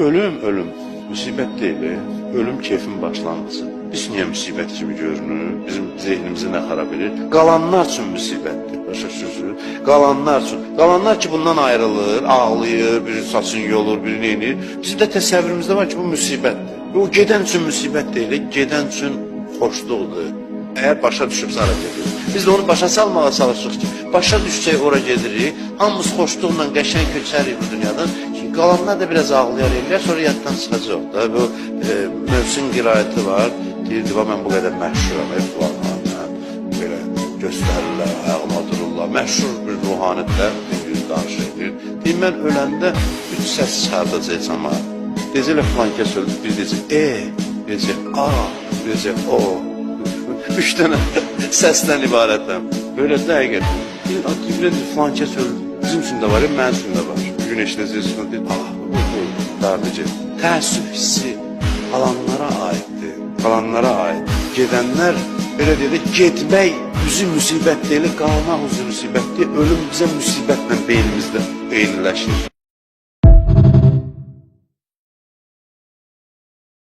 Ölüm müsibət deyil, ölüm keyfin başlanğıcı. Biz niyə müsibət kimi görünür, bizim zehnimizi nə xarab edir? Qalanlar üçün müsibətdir, başa düşürsünüz? Qalanlar ki bundan ayrılır, ağlayır, biri saçını yolur, biri neyinir. Bizim də təsəvvürümüzdə var ki bu müsibətdir. O gedən üçün müsibət deyil, gedən üçün xoşluqdur. Əgər başa düşübsə ora gedir. Biz də onu başa salmağa çalışırıq ki, başa düşsək ora gedirik, hamımız xoşluqla qəşəng köçərik bu dünyadan. Qalanlar da biraz ağlayar eləyər, sonra yaddan çıxacaq da. Bu mövsüm qirayəti var, deyirdi, mən bu qədər məşhuram, filanlarla, belə göstərirlər, ayağıma dururlar. Məşhur bir ruhanətlər, bir danışıq edir. Deyir, mən öləndə 3 səs çıxardacaq ama. Deyəcəklə filan kəs öldü, bir deyəcək, deyəcək, bir deyəcək, o. 3 dənə səsdən ibarətəm. Belə dəqiqət. Deyir, filan kəs öldü, bizim üçün də var, mənim üçün də var. Gün eşidəcəksiniz, deyir, bu darlıcı. Təəssüf hissi qalanlara aiddir, qalanlara aid. Gedənlər, belə deyək, getmək üzü müsibət deyil, qalmaq üzü müsibət deyil. Ölüm bizə müsibətlə beynimizdə eyniləşir.